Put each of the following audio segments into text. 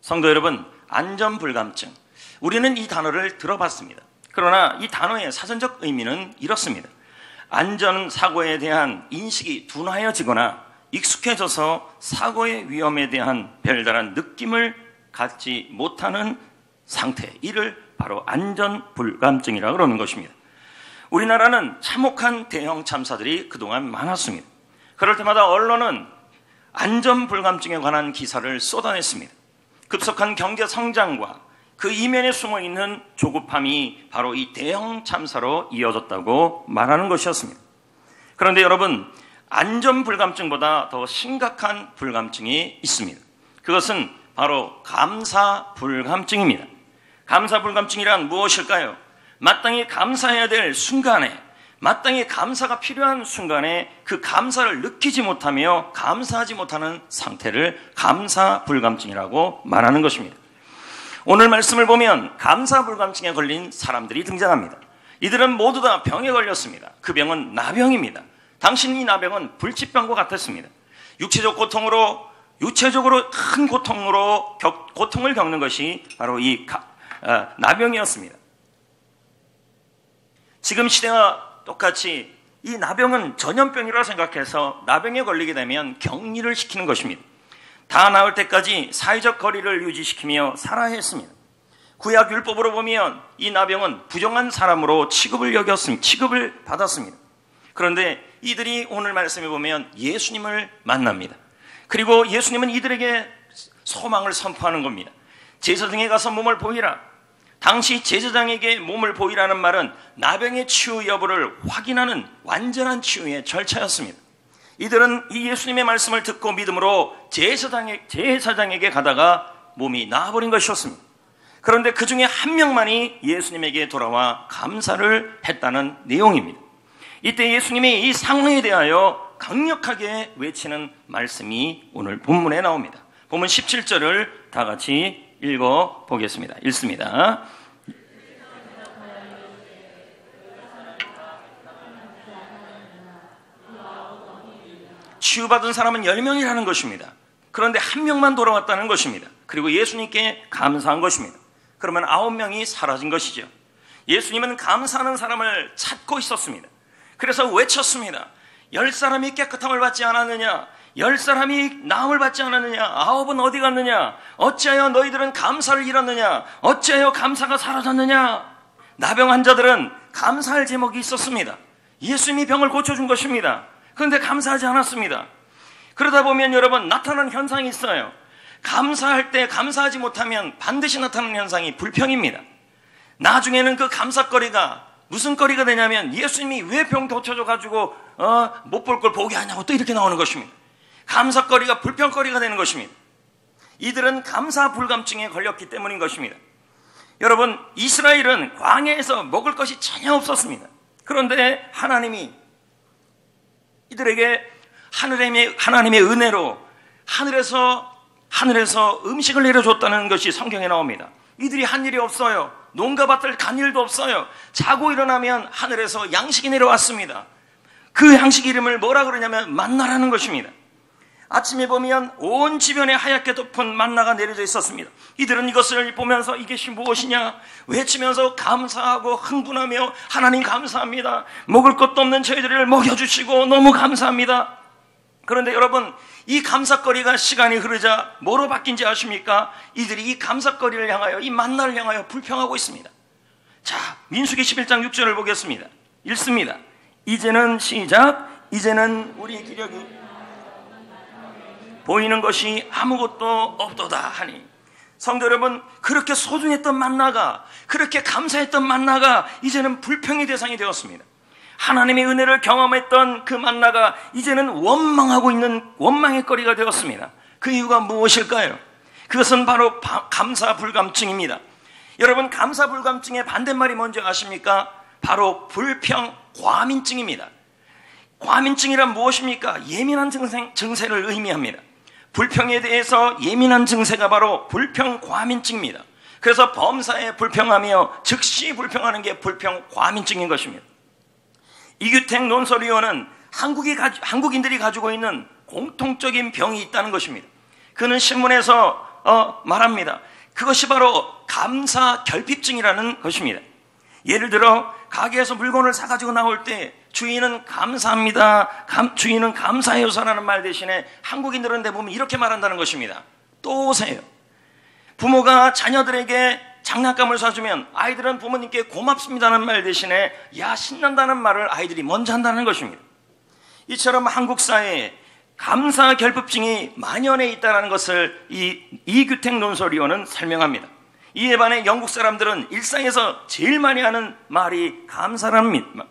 성도 여러분, 안전불감증. 우리는 이 단어를 들어봤습니다. 그러나 이 단어의 사전적 의미는 이렇습니다. 안전사고에 대한 인식이 둔하여지거나 익숙해져서 사고의 위험에 대한 별다른 느낌을 갖지 못하는 상태, 이를 바로 안전불감증이라고 그러는 것입니다. 우리나라는 참혹한 대형 참사들이 그동안 많았습니다. 그럴 때마다 언론은 안전불감증에 관한 기사를 쏟아냈습니다. 급속한 경제 성장과 그 이면에 숨어있는 조급함이 바로 이 대형 참사로 이어졌다고 말하는 것이었습니다. 그런데 여러분, 안전불감증보다 더 심각한 불감증이 있습니다. 그것은 바로 감사불감증입니다. 감사불감증이란 무엇일까요? 마땅히 감사해야 될 순간에, 마땅히 감사가 필요한 순간에 그 감사를 느끼지 못하며 감사하지 못하는 상태를 감사불감증이라고 말하는 것입니다. 오늘 말씀을 보면 감사불감증에 걸린 사람들이 등장합니다. 이들은 모두 다 병에 걸렸습니다. 그 병은 나병입니다. 당신 이 나병은 불치병과 같았습니다. 육체적으로 큰 고통을 겪는 것이 바로 이 나병이었습니다. 지금 시대와 똑같이 이 나병은 전염병이라고 생각해서 나병에 걸리게 되면 격리를 시키는 것입니다. 다 나을 때까지 사회적 거리를 유지시키며 살아야 했습니다. 구약 율법으로 보면 이 나병은 부정한 사람으로 취급을 받았습니다. 그런데 이들이 오늘 말씀에 보면 예수님을 만납니다. 그리고 예수님은 이들에게 소망을 선포하는 겁니다. 제사장에 가서 몸을 보이라. 당시 제사장에게 몸을 보이라는 말은 나병의 치유 여부를 확인하는 완전한 치유의 절차였습니다. 이들은 이 예수님의 말씀을 듣고 믿음으로 제사장에게 가다가 몸이 나아버린 것이었습니다. 그런데 그 중에 한 명만이 예수님에게 돌아와 감사를 했다는 내용입니다. 이때 예수님이 이 상황에 대하여 강력하게 외치는 말씀이 오늘 본문에 나옵니다. 본문 17절을 다 같이 읽어보겠습니다. 읽습니다. 치유받은 사람은 10명이라는 것입니다. 그런데 한 명만 돌아왔다는 것입니다. 그리고 예수님께 감사한 것입니다. 그러면 9명이 사라진 것이죠. 예수님은 감사하는 사람을 찾고 있었습니다. 그래서 외쳤습니다. 10사람이 깨끗함을 받지 않았느냐? 10사람이 나음을 받지 않았느냐? 9은 어디 갔느냐? 어찌하여 너희들은 감사를 잃었느냐? 어찌하여 감사가 사라졌느냐? 나병 환자들은 감사할 제목이 있었습니다. 예수님이 병을 고쳐준 것입니다. 그런데 감사하지 않았습니다. 그러다 보면 여러분, 나타나는 현상이 있어요. 감사할 때 감사하지 못하면 반드시 나타나는 현상이 불평입니다. 나중에는 그 감사거리가 무슨 거리가 되냐면 예수님이 왜 병 고쳐줘가지고 못 볼 걸 보게 하냐고 또 이렇게 나오는 것입니다. 감사거리가 불평거리가 되는 것입니다. 이들은 감사불감증에 걸렸기 때문인 것입니다. 여러분, 이스라엘은 광야에서 먹을 것이 전혀 없었습니다. 그런데 하나님이 이들에게 하나님의 은혜로 하늘에서 음식을 내려줬다는 것이 성경에 나옵니다. 이들이 한 일이 없어요. 농가 밭을 간 일도 없어요. 자고 일어나면 하늘에서 양식이 내려왔습니다. 그 양식 이름을 뭐라 그러냐면 만나라는 것입니다. 아침에 보면 온 지변에 하얗게 덮은 만나가 내려져 있었습니다. 이들은 이것을 보면서 이것이 무엇이냐 외치면서 감사하고 흥분하며 하나님 감사합니다. 먹을 것도 없는 저희들을 먹여주시고 너무 감사합니다. 그런데 여러분, 이 감사거리가 시간이 흐르자 뭐로 바뀐지 아십니까? 이들이 이 감사거리를 향하여, 이 만나를 향하여 불평하고 있습니다. 자, 민수기 11장 6절을 보겠습니다. 읽습니다. 이제는 우리 기력이 보이는 것이 아무것도 없도다 하니. 성도 여러분, 그렇게 소중했던 만나가, 그렇게 감사했던 만나가 이제는 불평의 대상이 되었습니다. 하나님의 은혜를 경험했던 그 만나가 이제는 원망하고 있는 원망의 거리가 되었습니다. 그 이유가 무엇일까요? 그것은 바로 감사불감증입니다. 여러분, 감사불감증의 반대말이 뭔지 아십니까? 바로 불평과민증입니다. 과민증이란 무엇입니까? 예민한 증세를 의미합니다. 불평에 대해서 예민한 증세가 바로 불평과민증입니다. 그래서 범사에 불평하며 즉시 불평하는 게 불평과민증인 것입니다. 이규택 논설위원은 한국인들이 가지고 있는 공통적인 병이 있다는 것입니다. 그는 신문에서 말합니다. 그것이 바로 감사 결핍증이라는 것입니다. 예를 들어 가게에서 물건을 사가지고 나올 때 주인은 감사합니다, 주인은 감사해요서라는 말 대신에 한국인들은 대부분 이렇게 말한다는 것입니다. 또 오세요. 부모가 자녀들에게 장난감을 사주면 아이들은 부모님께 고맙습니다는 말 대신에 야 신난다는 말을 아이들이 먼저 한다는 것입니다. 이처럼 한국 사회에 감사 결핍증이 만연해 있다는 것을 이규택 논설위원은 설명합니다. 이에 반해 영국 사람들은 일상에서 제일 많이 하는 말이 감사랍니다.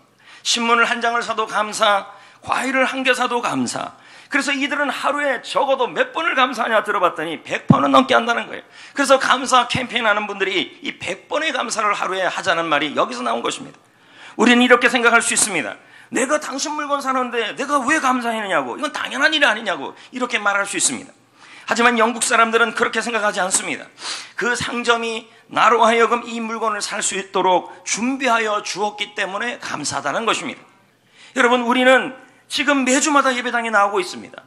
신문을 한 장을 사도 감사, 과일을 한 개 사도 감사. 그래서 이들은 하루에 적어도 몇 번을 감사하냐 들어봤더니 100번은 넘게 한다는 거예요. 그래서 감사 캠페인 하는 분들이 이 100번의 감사를 하루에 하자는 말이 여기서 나온 것입니다. 우리는 이렇게 생각할 수 있습니다. 내가 당신 물건 사는데 내가 왜 감사했느냐고, 이건 당연한 일이 아니냐고 이렇게 말할 수 있습니다. 하지만 영국 사람들은 그렇게 생각하지 않습니다. 그 상점이 나로 하여금 이 물건을 살 수 있도록 준비하여 주었기 때문에 감사하다는 것입니다. 여러분, 우리는 지금 매주마다 예배당에 나오고 있습니다.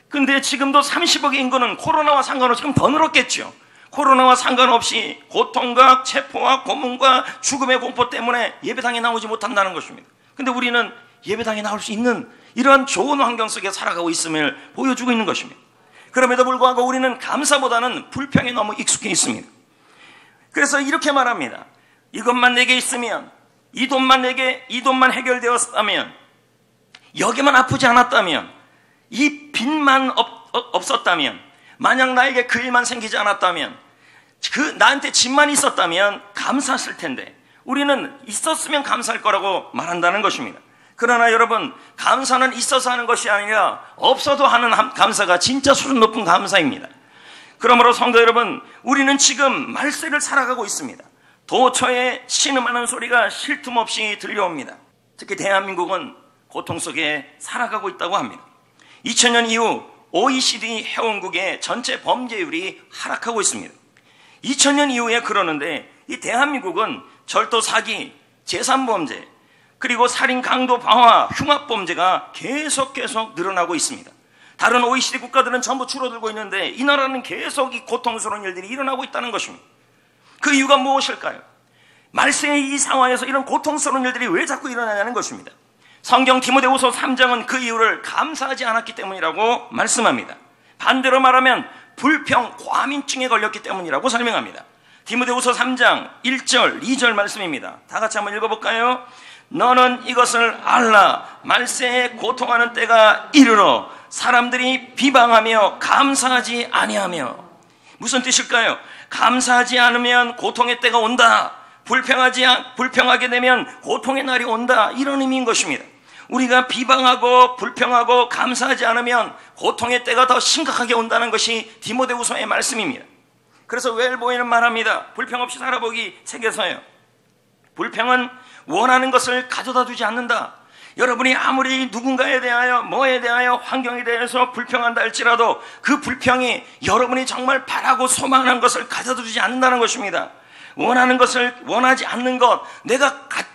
근데 지금도 30억의 인구는 코로나와 상관없이 지금 더 늘었겠죠. 코로나와 상관없이 고통과 체포와 고문과 죽음의 공포 때문에 예배당에 나오지 못한다는 것입니다. 근데 우리는 예배당에 나올 수 있는 이러한 좋은 환경 속에 살아가고 있음을 보여주고 있는 것입니다. 그럼에도 불구하고 우리는 감사보다는 불평에 너무 익숙해 있습니다. 그래서 이렇게 말합니다. 이것만 내게 있으면, 이 돈만 해결되었다면, 여기만 아프지 않았다면, 이 빚만 없었다면, 만약 나에게 그 일만 생기지 않았다면, 나한테 집만 있었다면 감사했을 텐데, 우리는 있었으면 감사할 거라고 말한다는 것입니다. 그러나 여러분, 감사는 있어서 하는 것이 아니라 없어도 하는 감사가 진짜 수준 높은 감사입니다. 그러므로 성도 여러분, 우리는 지금 말세를 살아가고 있습니다. 도처에 신음하는 소리가 쉴 틈 없이 들려옵니다. 특히 대한민국은 고통 속에 살아가고 있다고 합니다. 2000년 이후 OECD 회원국의 전체 범죄율이 하락하고 있습니다. 2000년 이후에 그러는데 이 대한민국은 절도 사기, 재산범죄, 그리고 살인, 강도, 방화, 흉악범죄가 계속 늘어나고 있습니다. 다른 OECD 국가들은 전부 줄어들고 있는데 이 나라는 계속 이 고통스러운 일들이 일어나고 있다는 것입니다. 그 이유가 무엇일까요? 말세의 이 상황에서 이런 고통스러운 일들이 왜 자꾸 일어나냐는 것입니다. 성경 디모데후서 3장은 그 이유를 감사하지 않았기 때문이라고 말씀합니다. 반대로 말하면 불평, 과민증에 걸렸기 때문이라고 설명합니다. 디모데후서 3장 1절, 2절 말씀입니다. 다 같이 한번 읽어볼까요? 너는 이것을 알라. 말세에 고통하는 때가 이르러 사람들이 비방하며 감사하지 아니하며. 무슨 뜻일까요? 감사하지 않으면 고통의 때가 온다. 불평하게 되면 고통의 날이 온다. 이런 의미인 것입니다. 우리가 비방하고 불평하고 감사하지 않으면 고통의 때가 더 심각하게 온다는 것이 디모데후서의 말씀입니다. 그래서 웰보이는 말합니다. 불평 없이 살아보기 책에서요. 불평은 원하는 것을 가져다 두지 않는다. 여러분이 아무리 누군가에 대하여, 뭐에 대하여, 환경에 대해서 불평한다 할지라도 그 불평이 여러분이 정말 바라고 소망하는 것을 가져다 두지 않는다는 것입니다. 원하는 것을 원하지 않는 것,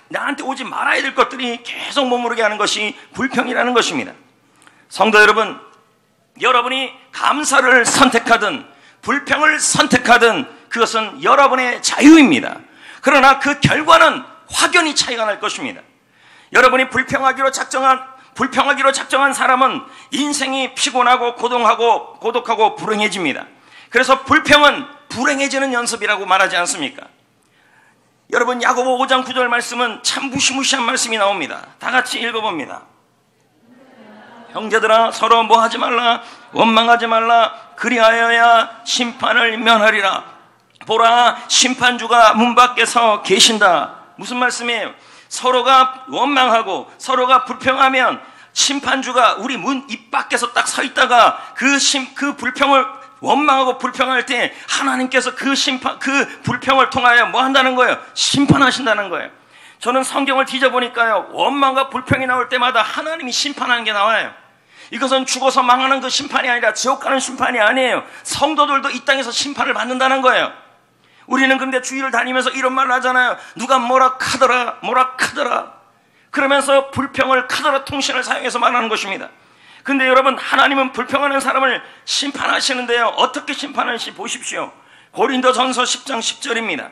나한테 오지 말아야 될 것들이 계속 머무르게 하는 것이 불평이라는 것입니다. 성도 여러분, 여러분이 감사를 선택하든 불평을 선택하든 그것은 여러분의 자유입니다. 그러나 그 결과는 확연히 차이가 날 것입니다. 여러분이 불평하기로 작정한 사람은 인생이 피곤하고 고독하고 불행해집니다. 그래서 불평은 불행해지는 연습이라고 말하지 않습니까? 여러분, 야고보 5장 9절 말씀은 참 무시무시한 말씀이 나옵니다. 다 같이 읽어봅니다. 형제들아, 서로 뭐하지 말라, 원망하지 말라, 그리하여야 심판을 면하리라. 보라, 심판주가 문 밖에서 계신다. 무슨 말씀이에요? 서로가 원망하고 서로가 불평하면 심판주가 우리 문 입 밖에서 딱 서 있다가 그 불평을 원망하고 불평할 때 하나님께서 그 불평을 통하여 뭐 한다는 거예요? 심판하신다는 거예요. 저는 성경을 뒤져보니까요, 원망과 불평이 나올 때마다 하나님이 심판하는 게 나와요. 이것은 죽어서 망하는 그 심판이 아니라 지옥 가는 심판이 아니에요. 성도들도 이 땅에서 심판을 받는다는 거예요. 우리는 근데 주위를 다니면서 이런 말을 하잖아요. 누가 뭐라 카더라 뭐라 카더라 그러면서 불평을 카더라 통신을 사용해서 말하는 것입니다. 근데 여러분, 하나님은 불평하는 사람을 심판하시는데요. 어떻게 심판하는지 보십시오. 고린도전서 10장 10절입니다.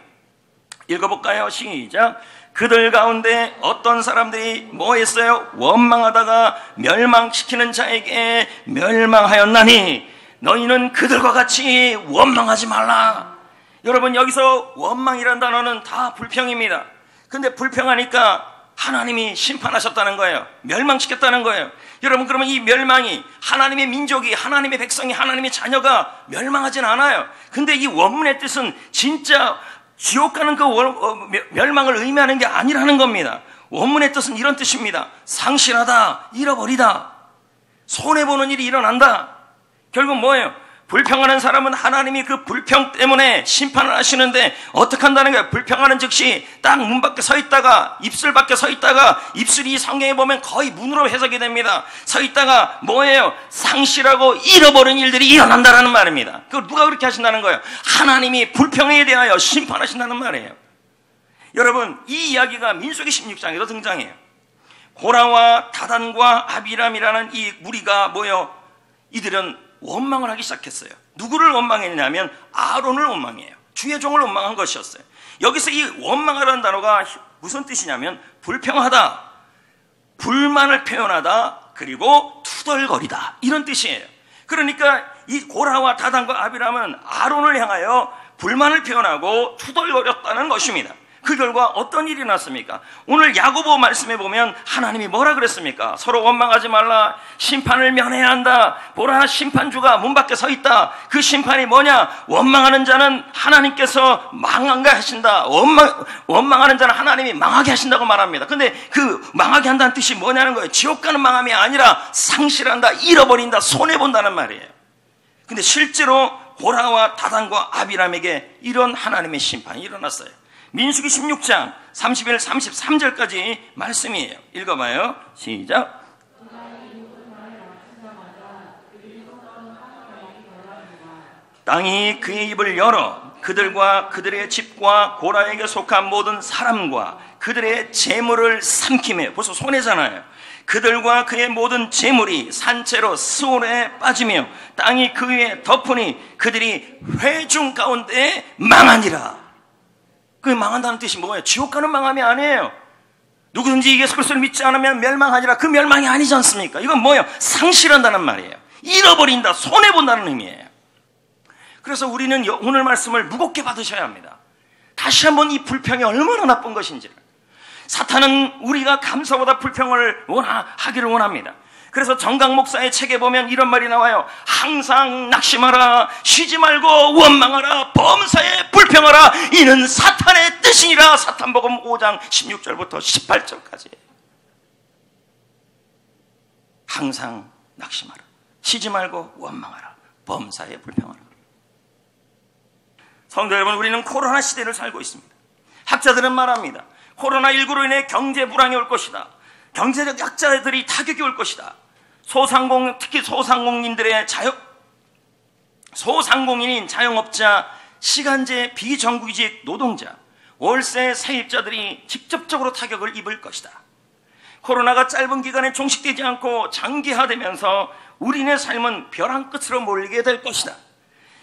읽어볼까요? 시작. 그들 가운데 어떤 사람들이 뭐 했어요? 원망하다가 멸망시키는 자에게 멸망하였나니 너희는 그들과 같이 원망하지 말라. 여러분, 여기서 원망이라는 단어는 다 불평입니다. 근데 불평하니까 하나님이 심판하셨다는 거예요. 멸망시켰다는 거예요. 여러분, 그러면 이 멸망이 하나님의 민족이, 하나님의 백성이, 하나님의 자녀가 멸망하진 않아요. 근데 이 원문의 뜻은 진짜 지옥 가는 그 멸망을 의미하는 게 아니라는 겁니다. 원문의 뜻은 이런 뜻입니다. 상실하다, 잃어버리다, 손해보는 일이 일어난다. 결국 뭐예요? 불평하는 사람은 하나님이 그 불평 때문에 심판을 하시는데 어떻게 한다는 거예요? 불평하는 즉시 딱 문 밖에 서 있다가, 입술 밖에 서 있다가, 입술이 성경에 보면 거의 문으로 해석이 됩니다. 서 있다가 뭐예요? 상실하고 잃어버린 일들이 일어난다는 말입니다. 그걸 누가 그렇게 하신다는 거예요? 하나님이 불평에 대하여 심판하신다는 말이에요. 여러분, 이 이야기가 민수기 16장에도 등장해요. 고라와 다단과 아비람이라는 이 무리가 뭐예요? 이들은 원망을 하기 시작했어요. 누구를 원망했냐면 아론을 원망해요. 주의 종을 원망한 것이었어요. 여기서 이 원망하라는 단어가 무슨 뜻이냐면 불평하다, 불만을 표현하다, 그리고 투덜거리다, 이런 뜻이에요. 그러니까 이 고라와 다단과 아비람은 아론을 향하여 불만을 표현하고 투덜거렸다는 것입니다. 그 결과 어떤 일이 났습니까? 오늘 야고보 말씀에 보면 하나님이 뭐라 그랬습니까? 서로 원망하지 말라, 심판을 면해야 한다. 보라, 심판주가 문 밖에 서 있다. 그 심판이 뭐냐? 원망하는 자는 하나님께서 망하게 하신다. 원망하는 자는 하나님이 망하게 하신다고 말합니다. 근데 그 망하게 한다는 뜻이 뭐냐는 거예요. 지옥 가는 망함이 아니라 상실한다, 잃어버린다, 손해본다는 말이에요. 근데 실제로 고라와 다단과 아비람에게 이런 하나님의 심판이 일어났어요. 민수기 16장 31, 33절까지 말씀이에요. 읽어봐요. 시작. 땅이 그의 입을 열어 그들과 그들의 집과 고라에게 속한 모든 사람과 그들의 재물을 삼키며, 벌써 손해잖아요. 그들과 그의 모든 재물이 산채로 스올에 빠지며 땅이 그 위에 덮으니 그들이 회중 가운데 망하니라. 그 망한다는 뜻이 뭐예요? 지옥 가는 망함이 아니에요. 누구든지 예수 그리스도를 믿지 않으면 멸망하니라. 그 멸망이 아니지 않습니까? 이건 뭐예요? 상실한다는 말이에요. 잃어버린다, 손해본다는 의미예요. 그래서 우리는 오늘 말씀을 무겁게 받으셔야 합니다. 다시 한번 이 불평이 얼마나 나쁜 것인지를. 사탄은 우리가 감사보다 불평을 하기를 원합니다. 그래서 정강 목사의 책에 보면 이런 말이 나와요. 항상 낙심하라, 쉬지 말고 원망하라, 범사에 불평하라, 이는 사탄의 뜻이니라. 사탄복음 5장 16절부터 18절까지. 항상 낙심하라, 쉬지 말고 원망하라, 범사에 불평하라. 성도 여러분, 우리는 코로나 시대를 살고 있습니다. 학자들은 말합니다. 코로나19로 인해 경제 불황이 올 것이다. 경제적 약자들이 타격이 올 것이다. 특히 소상공인인 자영업자, 시간제 비정규직 노동자, 월세 세입자들이 직접적으로 타격을 입을 것이다. 코로나가 짧은 기간에 종식되지 않고 장기화되면서 우리네 삶은 벼랑 끝으로 몰리게 될 것이다.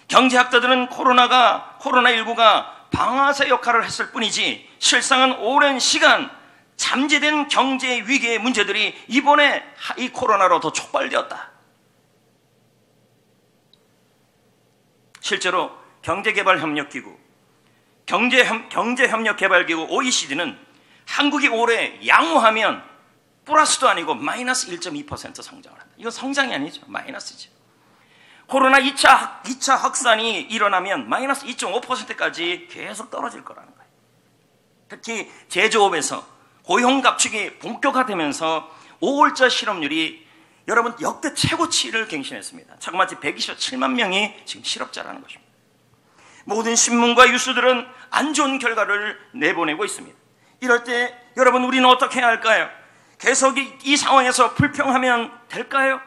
경제학자들은 코로나19가 방아쇠 역할을 했을 뿐이지 실상은 오랜 시간 잠재된 경제 위기의 문제들이 이번에 이 코로나로 더 촉발되었다. 실제로 경제개발협력기구, 경제협력개발기구 OECD는 한국이 올해 양호하면 플러스도 아니고 마이너스 1.2% 성장을 한다. 이건 성장이 아니죠. 마이너스죠. 코로나 2차 확산이 일어나면 마이너스 2.5%까지 계속 떨어질 거라는 거예요. 특히 제조업에서 고용 감축이 본격화되면서 5월자 실업률이 여러분 역대 최고치를 갱신했습니다. 자그마치 127만 명이 지금 실업자라는 것입니다. 모든 신문과 뉴스들은 안 좋은 결과를 내보내고 있습니다. 이럴 때 여러분, 우리는 어떻게 해야 할까요? 계속 이 상황에서 불평하면 될까요?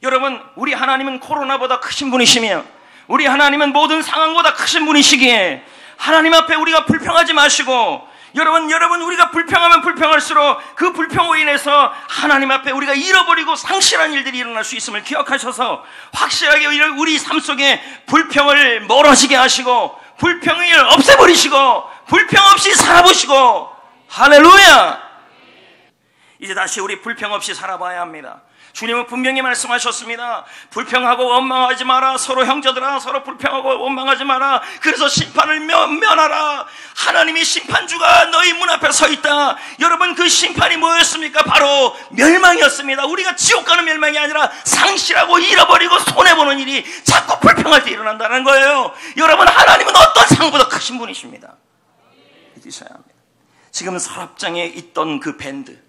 여러분, 우리 하나님은 코로나보다 크신 분이시며 우리 하나님은 모든 상황보다 크신 분이시기에 하나님 앞에 우리가 불평하지 마시고, 여러분 우리가 불평하면 불평할수록 그 불평으로 인해서 하나님 앞에 우리가 잃어버리고 상실한 일들이 일어날 수 있음을 기억하셔서 확실하게 우리 삶 속에 불평을 멀어지게 하시고 불평을 없애버리시고 불평 없이 살아보시고, 할렐루야! 이제 다시 우리 불평 없이 살아봐야 합니다. 주님은 분명히 말씀하셨습니다. 불평하고 원망하지 마라. 서로 형제들아, 서로 불평하고 원망하지 마라. 그래서 심판을 면하라. 하나님이 심판주가 너희 문 앞에 서 있다. 여러분, 그 심판이 뭐였습니까? 바로 멸망이었습니다. 우리가 지옥 가는 멸망이 아니라 상실하고 잃어버리고 손해보는 일이 자꾸 불평할 때 일어난다는 거예요. 여러분, 하나님은 어떤 상보다 크신 분이십니다. 믿으셔야 합니다. 지금 서랍장에 있던 그 밴드,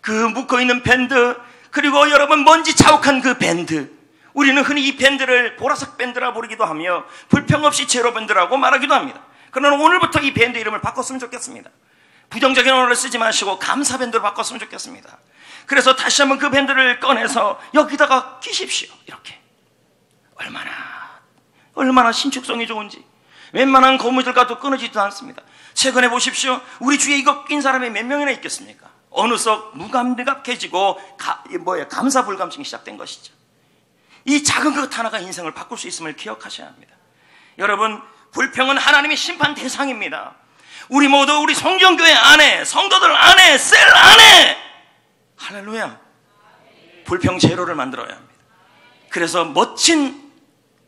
그 묶어있는 밴드, 그리고 여러분 먼지 자욱한 그 밴드, 우리는 흔히 이 밴드를 보라색 밴드라 부르기도 하며 불평 없이 제로 밴드라고 말하기도 합니다. 그러나 오늘부터 이 밴드 이름을 바꿨으면 좋겠습니다. 부정적인 언어를 쓰지 마시고 감사 밴드로 바꿨으면 좋겠습니다. 그래서 다시 한번 그 밴드를 꺼내서 여기다가 끼십시오. 이렇게 얼마나 신축성이 좋은지, 웬만한 고무줄과도 끊어지지도 않습니다. 최근에 보십시오. 우리 주위에 이거 낀 사람이 몇 명이나 있겠습니까? 어느 썩 무감각해지고 감사불감증이 시작된 것이죠. 이 작은 것 하나가 인생을 바꿀 수 있음을 기억하셔야 합니다. 여러분, 불평은 하나님의 심판 대상입니다. 우리 모두 우리 성경교회 안에, 성도들 안에, 셀 안에, 할렐루야, 불평 제로를 만들어야 합니다. 그래서 멋진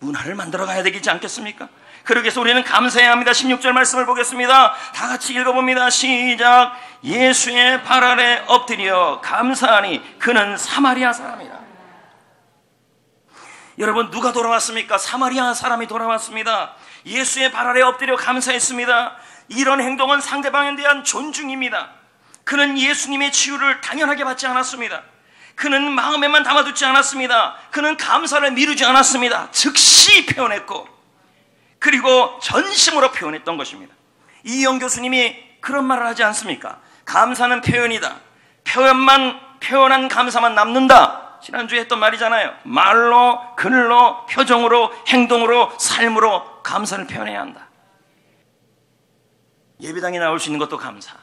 문화를 만들어 가야 되지 않겠습니까? 그러기 위해서 우리는 감사해야 합니다. 16절 말씀을 보겠습니다. 다 같이 읽어봅니다. 시작. 예수의 발 아래 엎드려 감사하니 그는 사마리아 사람이라. 여러분, 누가 돌아왔습니까? 사마리아 사람이 돌아왔습니다. 예수의 발 아래 엎드려 감사했습니다. 이런 행동은 상대방에 대한 존중입니다. 그는 예수님의 치유를 당연하게 받지 않았습니다. 그는 마음에만 담아두지 않았습니다. 그는 감사를 미루지 않았습니다. 즉시 표현했고, 그리고 전심으로 표현했던 것입니다. 이영 교수님이 그런 말을 하지 않습니까? 감사는 표현이다. 표현한 감사만 남는다. 지난주에 했던 말이잖아요. 말로, 글로, 표정으로, 행동으로, 삶으로 감사를 표현해야 한다. 예배당에 나올 수 있는 것도 감사,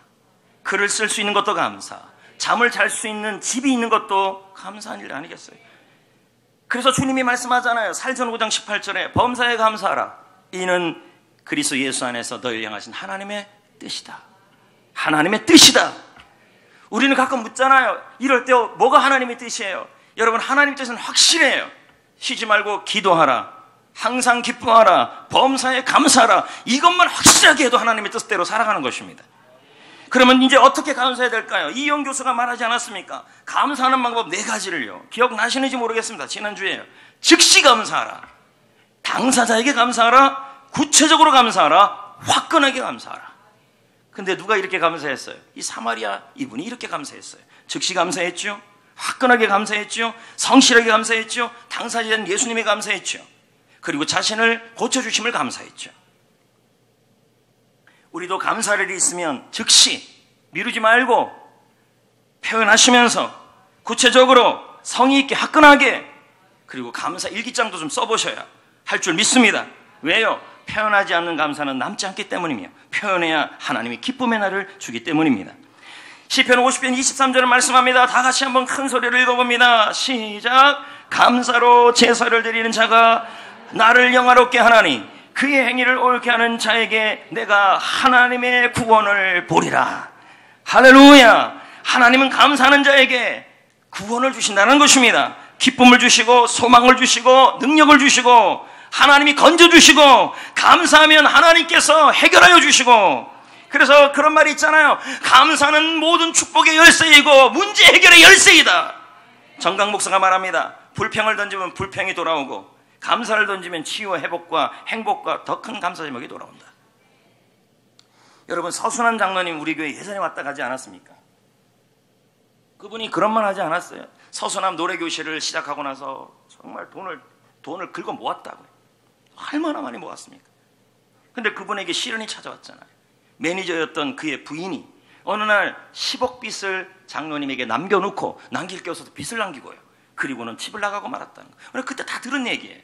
글을 쓸 수 있는 것도 감사, 잠을 잘 수 있는 집이 있는 것도 감사한 일 아니겠어요? 그래서 주님이 말씀하잖아요. 살전 5장 18절에 범사에 감사하라. 이는 그리스도 예수 안에서 너희를 향하신 하나님의 뜻이다. 하나님의 뜻이다. 우리는 가끔 묻잖아요. 이럴 때 뭐가 하나님의 뜻이에요? 여러분, 하나님의 뜻은 확실해요. 쉬지 말고 기도하라, 항상 기뻐하라, 범사에 감사하라. 이것만 확실하게 해도 하나님의 뜻대로 살아가는 것입니다. 그러면 이제 어떻게 감사해야 될까요? 이영 교수가 말하지 않았습니까? 감사하는 방법 4가지를요. 기억나시는지 모르겠습니다. 지난주에요. 즉시 감사하라, 당사자에게 감사하라, 구체적으로 감사하라, 화끈하게 감사하라. 근데 누가 이렇게 감사했어요? 이 사마리아 이분이 이렇게 감사했어요. 즉시 감사했죠, 화끈하게 감사했죠, 성실하게 감사했죠, 당사자인 예수님이 감사했죠, 그리고 자신을 고쳐주심을 감사했죠. 우리도 감사할 일이 있으면 즉시 미루지 말고 표현하시면서 구체적으로 성의 있게 화끈하게, 그리고 감사 일기장도 좀 써보셔야 할 줄 믿습니다. 왜요? 표현하지 않는 감사는 남지 않기 때문이며 표현해야 하나님이 기쁨의 날을 주기 때문입니다. 시편 50편 23절을 말씀합니다. 다 같이 한번 큰 소리를 읽어봅니다. 시작. 감사로 제사를 드리는 자가 나를 영화롭게 하나니 그의 행위를 옳게 하는 자에게 내가 하나님의 구원을 보리라. 할렐루야. 하나님은 감사하는 자에게 구원을 주신다는 것입니다. 기쁨을 주시고 소망을 주시고 능력을 주시고 하나님이 건져주시고, 감사하면 하나님께서 해결하여 주시고. 그래서 그런 말이 있잖아요. 감사는 모든 축복의 열쇠이고 문제 해결의 열쇠이다. 정강 목사가 말합니다. 불평을 던지면 불평이 돌아오고 감사를 던지면 치유와 회복과 행복과 더 큰 감사 제목이 돌아온다. 여러분, 서순환 장로님 우리 교회 예전에 왔다 가지 않았습니까? 그분이 그런 말 하지 않았어요? 서순환 노래교실을 시작하고 나서 정말 돈을 긁어 모았다고요. 얼마나 많이 모았습니까? 근데 그분에게 시련이 찾아왔잖아요. 매니저였던 그의 부인이 어느 날 10억 빚을 장로님에게 남겨놓고 남길 게 없어서 빚을 남기고요. 그리고는 집을 나가고 말았다는 거예요. 그때 다 들은 얘기예요.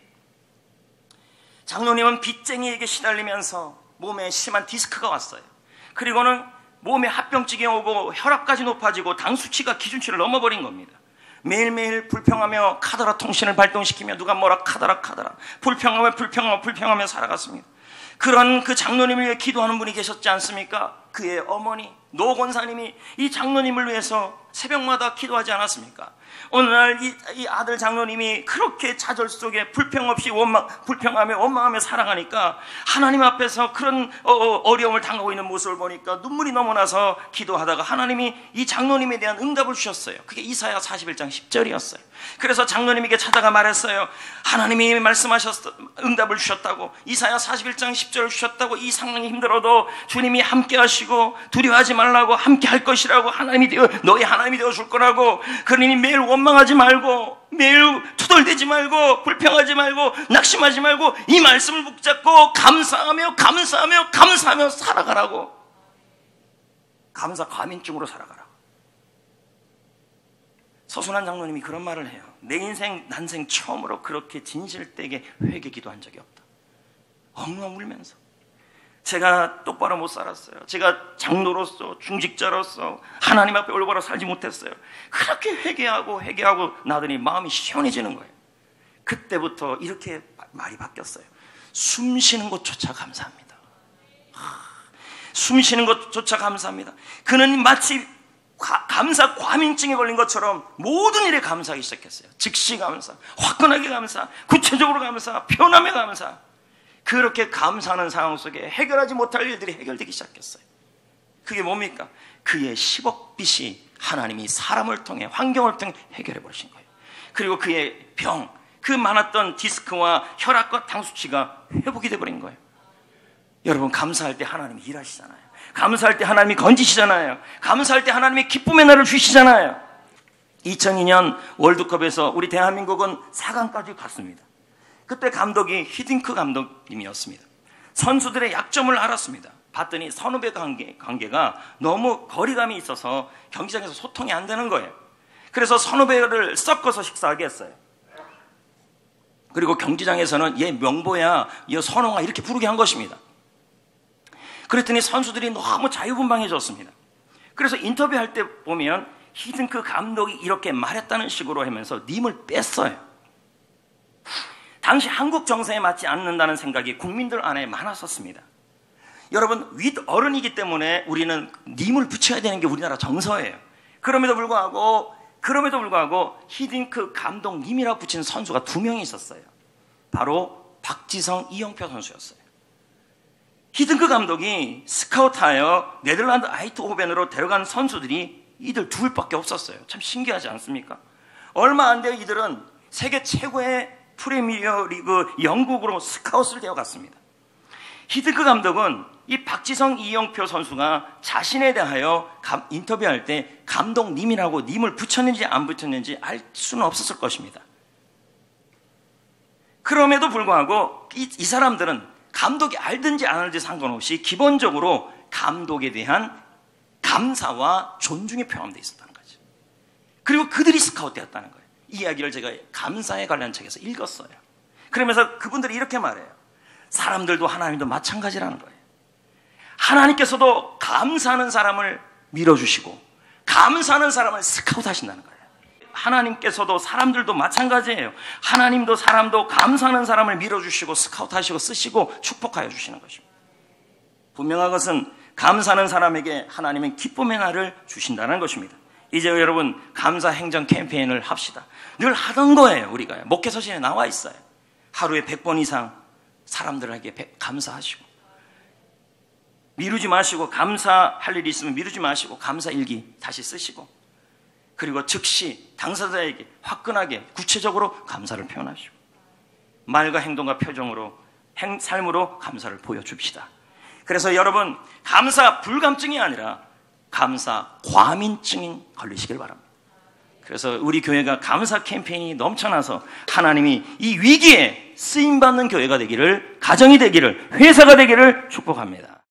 장로님은 빚쟁이에게 시달리면서 몸에 심한 디스크가 왔어요. 그리고는 몸에 합병증이 오고 혈압까지 높아지고 당 수치가 기준치를 넘어버린 겁니다. 매일매일 불평하며 카더라 통신을 발동시키며 누가 뭐라 카더라 불평하며 살아갔습니다. 그런 그 장로님을 위해 기도하는 분이 계셨지 않습니까? 그의 어머니 노 권사님이 이 장로님을 위해서 새벽마다 기도하지 않았습니까? 어느 날 이 아들 장로님이 그렇게 좌절 속에 불평 없이 불평하며 원망하며 살아가니까 하나님 앞에서 그런 어려움을 당하고 있는 모습을 보니까 눈물이 넘어나서 기도하다가 하나님이 이 장로님에 대한 응답을 주셨어요. 그게 이사야 41장 10절이었어요. 그래서 장로님에게 찾아가 말했어요. 하나님이 응답을 주셨다고, 이사야 41장 10절을 주셨다고, 이 상황이 힘들어도 주님이 함께 하시고 두려워하지 말라고, 함께 할 것이라고, 너희 하나님이 되어줄 거라고. 그러니 매일 원망하지 말고, 매일 투덜대지 말고, 불평하지 말고, 낙심하지 말고, 이 말씀을 붙잡고 감사하며 살아가라고. 감사 과민증으로 살아가라고. 서순환 장로님이 그런 말을 해요. 내 난생 처음으로 그렇게 진실되게 회개 기도한 적이 없다. 엉엉 울면서. 제가 똑바로 못 살았어요. 제가 장로로서, 중직자로서 하나님 앞에 올바로 살지 못했어요. 그렇게 회개하고 나더니 마음이 시원해지는 거예요. 그때부터 이렇게 말이 바뀌었어요. 숨 쉬는 것조차 감사합니다. 숨 쉬는 것조차 감사합니다. 그는 마치 감사 과민증에 걸린 것처럼 모든 일에 감사하기 시작했어요. 즉시 감사, 화끈하게 감사, 구체적으로 감사, 편함에 감사. 그렇게 감사하는 상황 속에 해결하지 못할 일들이 해결되기 시작했어요. 그게 뭡니까? 그의 10억 빚이 하나님이 사람을 통해, 환경을 통해 해결해 버리신 거예요. 그리고 그의 병, 그 많았던 디스크와 혈압과 당수치가 회복이 돼버린 거예요. 여러분, 감사할 때 하나님이 일하시잖아요. 감사할 때 하나님이 건지시잖아요. 감사할 때 하나님이 기쁨의 날을 주시잖아요. 2002년 월드컵에서 우리 대한민국은 4강까지 갔습니다. 그때 감독이 히딩크 감독님이었습니다. 선수들의 약점을 알았습니다. 봤더니 선후배 관계가 너무 거리감이 있어서 경기장에서 소통이 안 되는 거예요. 그래서 선후배를 섞어서 식사하게 했어요. 그리고 경기장에서는 얘 명보야, 얘 선홍아 이렇게 부르게 한 것입니다. 그랬더니 선수들이 너무 자유분방해졌습니다. 그래서 인터뷰할 때 보면 히딩크 감독이 이렇게 말했다는 식으로 하면서 님을 뺐어요. 당시 한국 정서에 맞지 않는다는 생각이 국민들 안에 많았었습니다. 여러분, 윗어른이기 때문에 우리는 님을 붙여야 되는 게 우리나라 정서예요. 그럼에도 불구하고 히딩크 감독님이라고 붙인 선수가 2명이 있었어요. 바로 박지성, 이영표 선수였어요. 히딩크 감독이 스카우트하여 네덜란드 아이트호벤으로 데려간 선수들이 이들 둘밖에 없었어요. 참 신기하지 않습니까? 얼마 안 돼요. 이들은 세계 최고의 프리미어 리그 영국으로 스카웃을 되어갔습니다. 히딩크 감독은 이 박지성, 이영표 선수가 자신에 대하여 인터뷰할 때 감독님이라고 님을 붙였는지 안 붙였는지 알 수는 없었을 것입니다. 그럼에도 불구하고 이 사람들은 감독이 알든지 안 알든지 상관없이 기본적으로 감독에 대한 감사와 존중이 포함되어 있었다는 거죠. 그리고 그들이 스카웃 되었다는 거예요. 이 이야기를 제가 감사에 관련 책에서 읽었어요. 그러면서 그분들이 이렇게 말해요. 사람들도 하나님도 마찬가지라는 거예요. 하나님께서도 감사하는 사람을 밀어주시고 감사하는 사람을 스카웃 하신다는 거예요. 하나님께서도 사람들도 마찬가지예요. 하나님도 사람도 감사하는 사람을 밀어주시고 스카웃하시고 쓰시고 축복하여 주시는 것입니다. 분명한 것은 감사하는 사람에게 하나님은 기쁨의 날을 주신다는 것입니다. 이제 여러분, 감사 행정 캠페인을 합시다. 늘 하던 거예요. 우리가 목회서신에 나와 있어요. 하루에 100번 이상 사람들에게 감사하시고, 미루지 마시고, 감사할 일이 있으면 미루지 마시고 감사일기 다시 쓰시고, 그리고 즉시 당사자에게 화끈하게 구체적으로 감사를 표현하시고, 말과 행동과 표정으로 삶으로 감사를 보여줍시다. 그래서 여러분, 감사 불감증이 아니라 감사 과민증이 걸리시길 바랍니다. 그래서 우리 교회가 감사 캠페인이 넘쳐나서 하나님이 이 위기에 쓰임받는 교회가 되기를, 가정이 되기를, 회사가 되기를 축복합니다.